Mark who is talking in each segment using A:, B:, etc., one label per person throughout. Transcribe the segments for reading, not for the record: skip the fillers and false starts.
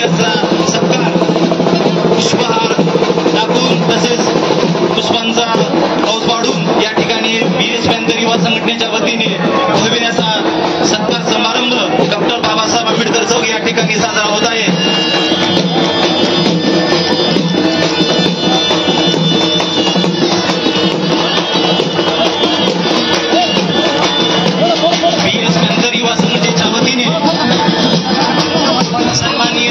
A: असा सत्कार पुष्पहार टाकून तसेच पुष्पांचा पाऊस पाडून या ठिकाणी BS पॅंथर युवा संघटनेच्या वतीने भव्य असा सत्कार समारंभ डॉक्टर बाबासाहेब आंबेडकर चौक या ठिकाणी साजरा होत आहे। BS पॅंथर युवा संघटनेच्या वतीने सन्माननीय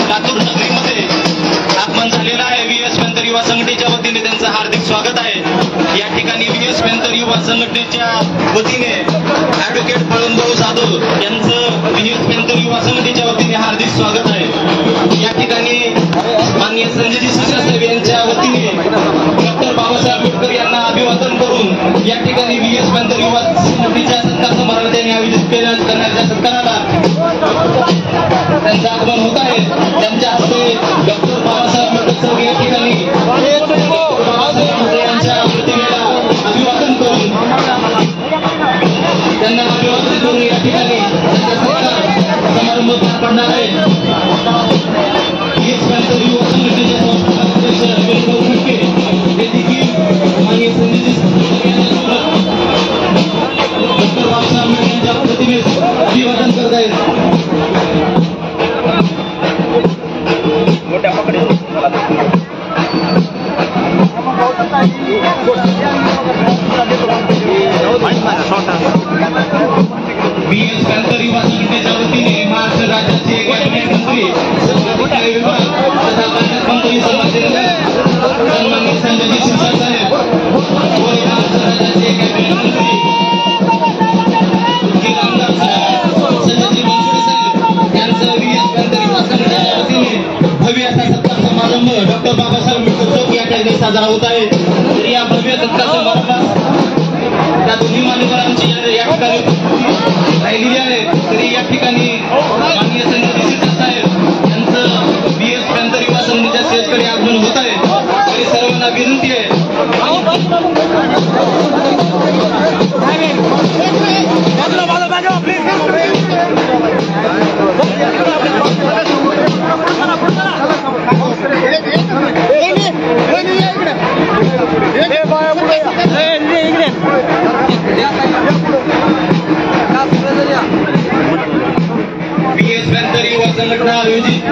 A: लातूर नगरीमध्ये आगमन झालेलं आहे। BS पॅंथर युवा संघटनेच्या वतीने त्यांचं हार्दिक स्वागत आहे। या ठिकाणी BS पॅंथर युवा संघटनेच्या वतीने ऍडव्होकेट बळवंतभाऊ जाधव यांचं BS पॅंथर युवा संघटनेच्या वतीने हार्दिक स्वागत आहे। या ठिकाणी माननीय संजयजी शिरसाट यांच्या वतीने डॉक्टर बाबासाहेब आंबेडकर यांना अभिवादन करून या ठिकाणी BS पॅंथर युवा संघटनेच्या सत्कार समारंभात त्यांनी आयोजित करण्याच्या सत्काराला त्यांचं आगमन होत आहे। त्यांच्या हस्ते डॉक्टर बाबासाहेब आंबेडकर चौक या ठिकाणी बाबासाहेब आंबेडकर यांच्या प्रतिमेला अभिवादन करून त्यांना अभिवादन करून या ठिकाणी त्यांचा सत्कार समारंभ पार पडणार आहे। BS पॅंथर युवा संघटनेचे संस्थापक अध्यक्ष बळवंतभाऊ फडके हे देखील माननीय संजयजी डॉक्टर बाबासाहेब आंबेडकर यांच्या प्रतिमेस अभिवादन करत आहेत। BS पॅंथर युवा संघटनेच्या वतीने महाराष्ट्र राज्याचे कॅबिनेट मंत्री कार्य विभाग तथा पंचायत मंत्री सन्माननीय संजयजी शिरसाट साहेब व महाराष्ट्र राज्याचे कॅबिनेट मंत्री आमदार संजयजी बनसोडे साहेब यांचं BS पॅंथर युवा संघटनेच्या वतीने भव्य असा सत्कार समारंभ डॉक्टर बाबासाहेब आंबेडकर चौक या ठिकाणी साजरा होत आहे। तर या भव्य सत्कार समारंभात त्या दोन्ही मान्यवरांची या ठिकाणी राहिलेली आहे। तरी या ठिकाणी माननीय संजयजी शिरसाट साहेब यांचं BS पॅंथर युवा संघटनेच्या स्टेजकडे आगमन होत आहे। तरी सर्वांना विनंती आहे BS पॅंथर युवा संघटना आयोजित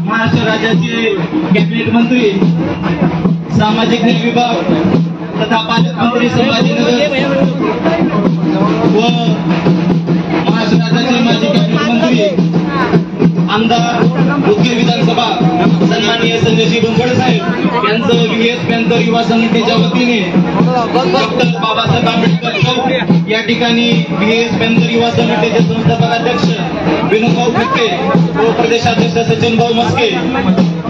A: महाराष्ट्र राज्याचे कॅबिनेट मंत्री सामाजिक न्याय विभाग तथा पालकमंत्री संभाजीनगर व महाराष्ट्र राज्याचे माजी कॅबिनेट मंत्री आमदार उदगीर विधानसभा सन्माननीय संजयजी बनसोडे साहेब यांचं BS पॅंथर युवा संघटनेच्या वतीने डॉक्टर बाबासाहेब आंबेडकर चौक या ठिकाणी BS पॅंथर युवा संघटनेचे संस्थापक अध्यक्ष विनोदभाऊ फडके व प्रदेशाध्यक्ष सचिनभाऊ मस्के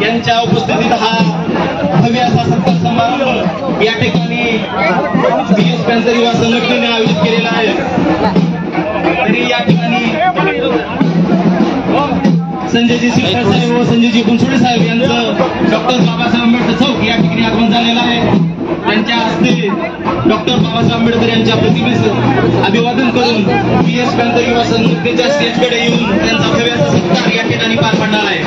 A: यांच्या उपस्थितीत हा भव्य असा सत्कार समारंभ या ठिकाणी BS पॅंथर युवा संघटनेने आयोजित केलेला आहे। तरी या ठिकाणी संजयजी शिरसाट साहेब व संजयजी बनसोडे साहेब यांचं डॉक्टर बाबासाहेब आंबेडकर चौक या ठिकाणी आगमन झालेलं आहे। त्यांच्या हस्ते डॉक्टर बाबासाहेब आंबेडकर यांच्या प्रतिमेस अभिवादन करून BS पॅंथर युवा संघटनेच्या स्टेजकडे येऊन त्यांचा भव्य सत्कार या ठिकाणी पार पडणार आहे।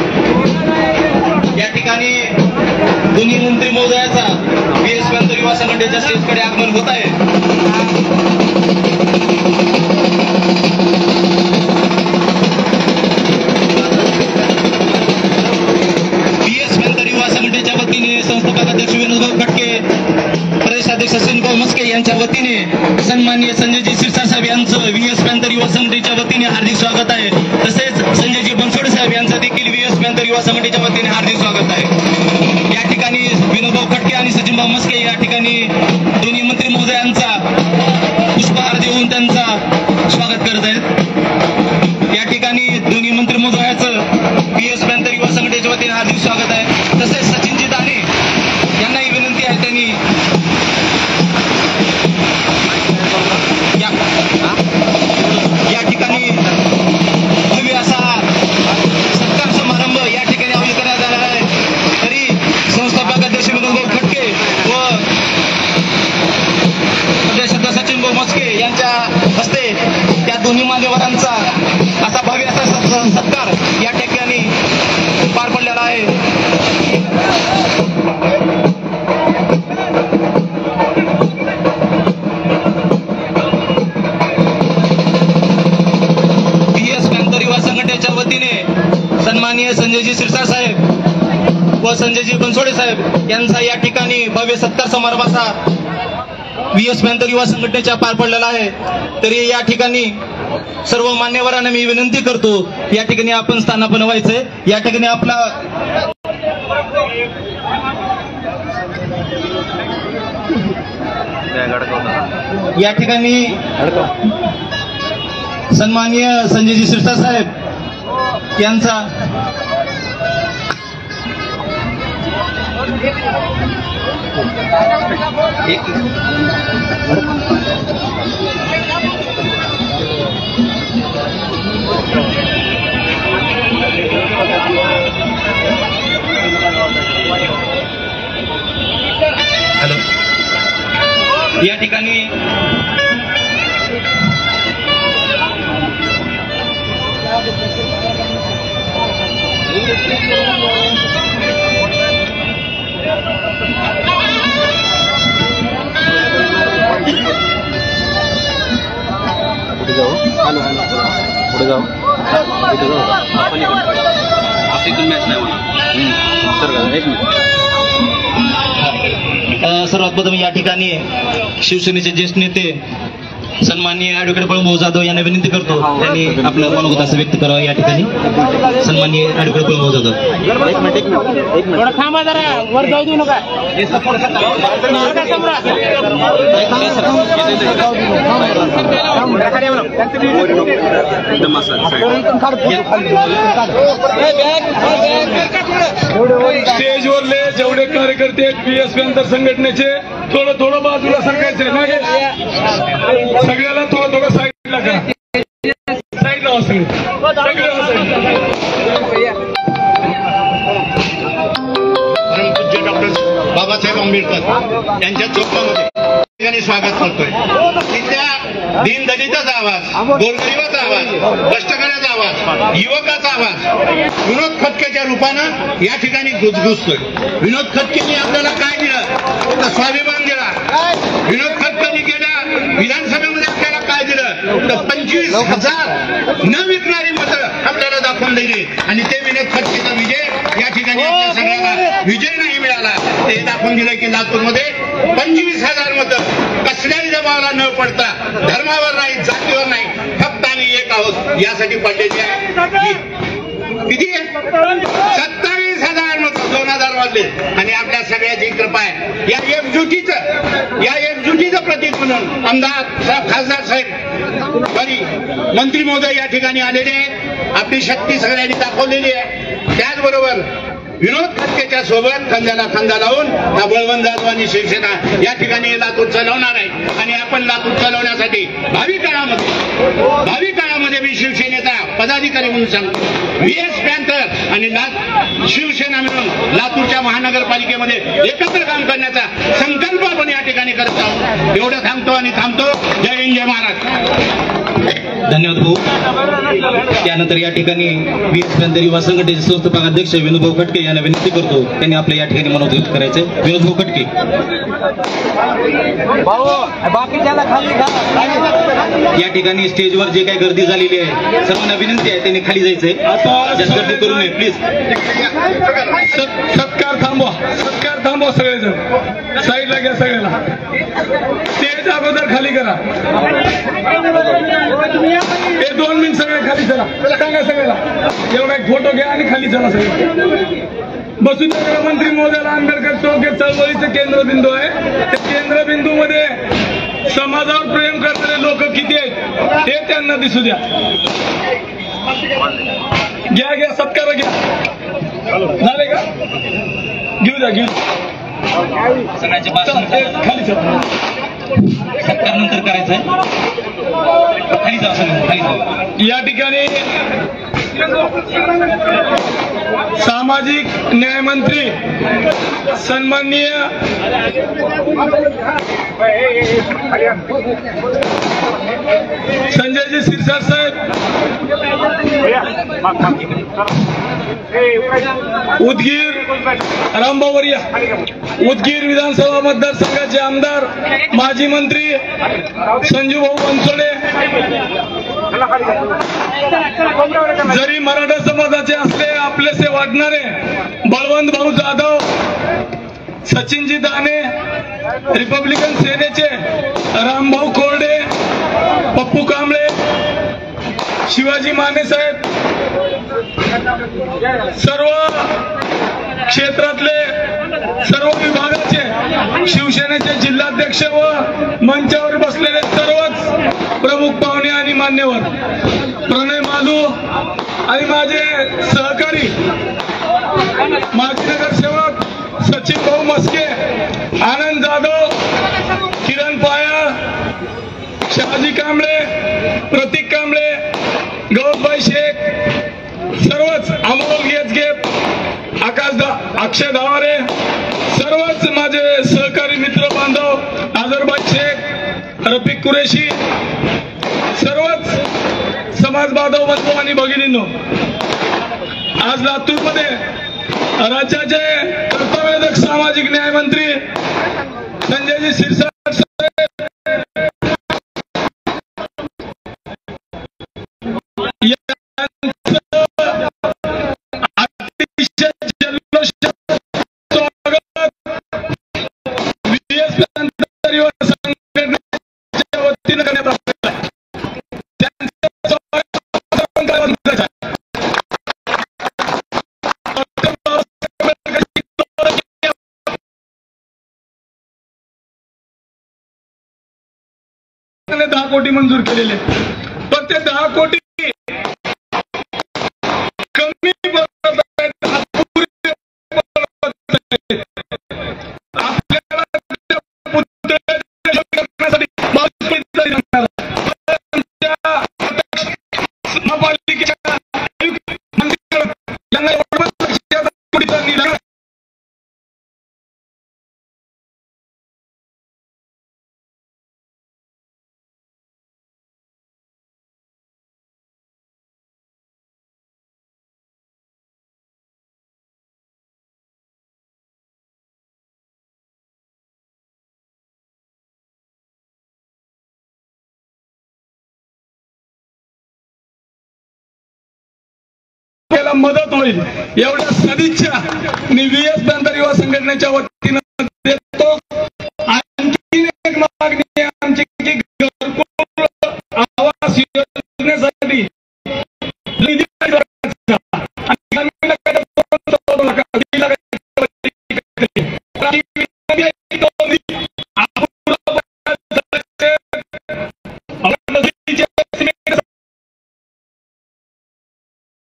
A: या ठिकाणी दोन्ही मंत्री महोदयाचा BS पॅंथर युवा संघटनेच्या स्टेजकडे आगमन होत आहे। संस्थापक अध्यक्ष विनोदभाऊ फडके प्रदेशाध्यक्ष सचिनभाऊ मस्के यांच्या वतीने सन्माननीय संजयजी शिरसाट साहेब यांचं BS पॅंथर युवा संघटनेच्या वतीने हार्दिक स्वागत आहे। तसेच संजयजी बनसोडे साहेब यांचं देखील BS पॅंथर युवा संघटनेच्या वतीने हार्दिक स्वागत आहे। या ठिकाणी विनोदभाऊ फडके आणि सचिनभाऊ मस्के या ठिकाणी दोन्ही मंत्री महोदयांचा पुष्पहार देऊन त्यांचा स्वागत करत आहेत। या ठिकाणी दोन्ही मंत्री महोदयाचं BS पॅंथर युवा संघटनेच्या वतीने हार्दिक स्वागत आहे। तसेच सचिनजी दाने यांनाही विनंती आहे त्यांनी या ठिकाणी भव्य असा सत्कार समारंभ या ठिकाणी आयोजित करण्यात आला आहे। तरी संस्थापक अध्यक्ष विनोदभाऊ फडके व व संजयजी बनसोडे साहेब यांचा या ठिकाणी भव्य सत्कार समारंभाचा VS पॅंथर युवा संघटनेच्या पार पडलेला आहे। तरी या ठिकाणी सर्व मान्यवरांना मी विनंती करतो, या ठिकाणी आपण स्थानापन्न व्हायचंय। या ठिकाणी आपला या ठिकाणी सन्माननीय संजयजी शिरसाट साहेब यांचा हॅलो, या ठिकाणी
B: पुढे जाऊ, पुढे जाऊ, आपण इकडून मॅच नाही होणार सर। एक मिनिट,
A: सर्वात प्रथम या ठिकाणी शिवसेनेचे ज्येष्ठ नेते सन्माननीय ॲडव्होकेट बळवंत जाधव यांना विनंती करतो, त्यांनी आपलं मनोगत असं व्यक्त करावं। या ठिकाणी सन्माननीय ॲडव्होकेट बळवंत जाधव।
B: एक मिनिट
C: थांबा जरा, वर जाऊ देऊ नका।
D: स्टेजवरले जेवढे कार्यकर्ते VS पॅंथर संघटनेचे थोडं बाजूला सरकायचे ना, सगळ्याला थोडं साईडला करा, साईडला असेल
E: परमपूज्य डॉक्टर बाबासाहेब आंबेडकर यांच्या चौकामध्ये स्वागत करतोय। तिथल्या दीनदलिताचा आवाज, गोरगरिबाचा आवाज, कष्टकऱ्याचा आवाज, युवकाचा आवाज विनोद खटकेच्या रूपानं या ठिकाणी गुजगुजतोय। विनोद खटकेने आपल्याला काय दिलं तर स्वाभिमान दिला। विनोद खटकेने गेल्या विधानसभेमध्ये आपल्याला काय दिलं तर 25,000 न विकणारी मतं आपल्याला दाखवून दिली, आणि ते विनोद खटकेचा विजय या ठिकाणी आपल्या सगळ्यांना विजय नाही मिळाला, ते दाखवून दिलं की लातूरमध्ये 25,000 मतं कसल्याही दबावाला न पडता, धर्मावर नाही, जातीवर नाही, फक्त आम्ही एक आहोत यासाठी पडलेली आहे। किती 27,000 मतं 2000 वाजले, आणि आपल्या सगळ्याची कृपा आहे। या एकजुटीचं प्रतीक म्हणून आमदार खासदार साहेब बरी मंत्री महोदय या ठिकाणी आलेले आहेत, आपली शक्ती सगळ्यांनी दाखवलेली आहे। त्याचबरोबर विनोद खटकेच्या सोबत खांद्याला खांदा लावून बळवंत जाधव आणि शिवसेना या ठिकाणी लातूर चालवणार आहे, आणि आपण लातूर चालवण्यासाठी भावी काळामध्ये मी शिवसेनेचा पदाधिकारी म्हणून सांगतो, VS पॅंथर आणि शिवसेना मिळून लातूरच्या महानगरपालिकेमध्ये एकत्र काम करण्याचा संकल्प आपण या ठिकाणी करत आहोत। एवढं सांगतो आणि थांबतो। जय हिंद, जय महाराष्ट्र।
A: धन्यवाद भाऊ। त्यानंतर या ठिकाणी VS पॅंथर युवा संघटनेचे संस्थापक अध्यक्ष विनोद भाऊ खटके यांना विनंती करतो, त्यांनी आपल्या या ठिकाणी मनोगत व्यक्त करायचंय। विनोद भाऊ खटके। या ठिकाणी स्टेजवर जे काही गर्दी झालेली आहे, सर्वांना विनंती आहे त्यांनी खाली जायचंय, जास्त गर्दी करू नये प्लीज।
D: सत्कार थांबवा सगळेजण, साईडला घ्या सगळ्याला, स्टेज अगोदर खाली करा। 2 मिनिट सगळे खाली चला, सांगा सगळ्याला, एवढा एक फोटो घ्या आणि खाली चला सगळे। वसुंधरा मंत्री महोदयाला आंबेडकर चौक हे चळवळीचं केंद्रबिंदू आहे। त्या केंद्रबिंदूमध्ये समाजावर प्रेम करणारे लोक किती आहेत हे त्यांना दिसू द्या। घ्या सत्कार घ्या, झाले का? घेऊ द्या
A: सगळ्यांचे भाषण
D: खाली चला,
A: सत्कार नंतर करायचंय, खाली जाऊ सगळं, खाली जाऊ।
D: या ठिकाणी सामाजिक न्याय मंत्री सन्माननीय संजयजी शिरसाट साहेब, उदगीर रामभावरिया, उदगीर विधानसभा मतदारसंघाचे आमदार माजी मंत्री संजूभाऊ बनसोडे, जरी मराठा समाजाचे असले आपलेसे वाटणारे बळवंत भाऊ जाधव, सचिनजी दाने, रिपब्लिकन सेनेचे रामभाऊ कोरडे, पप्पू कांबळे, शिवाजी माने साहेब, सर्व क्षेत्रातले सर्व विभागाचे शिवसेनेचे जिल्हाध्यक्ष व मंचावर बसलेले सर्वच प्रमुख पाहुणे आणि मान्यवर, प्रणय मालू आणि माझे सहकारी माजी नगरसेवक सचिन भाऊ मस्के, आनंद जाधव, किरण पायाळ, शहाजी कांबळे, प्रतीक कांबळे, गौरभाई शेख, सर्वच अमोल गेजगे, अक्षय धावारे, सर्वच माझे सहकारी मित्र बांधव, आझरबाई शेख, रफिक कुरेशी, सर्वच समाज बांधव बंधू आणि भगिनींनो, आज लातूरमध्ये राज्याचे कर्तव्यदक्ष सामाजिक न्याय मंत्री संजयजी शिरसाट साहेब अतिशय जल्लोषात स्वागत VS संघटनेच्या वतीनं करण्यात आलं आहे. त्यांचं स्वागत ने 10 कोटी मंजूर केलेले, पण ते 10 कोटी कमी पडत आहेत. आपल्याला महापालिकेच्या मदत होईल एवढ्या सदिच्छा मी VS बंदर युवा संघटनेच्या वतीनं देतो. आणखी एक मागणी आहे आमची की घरकुल आवास योजनेसाठी निधी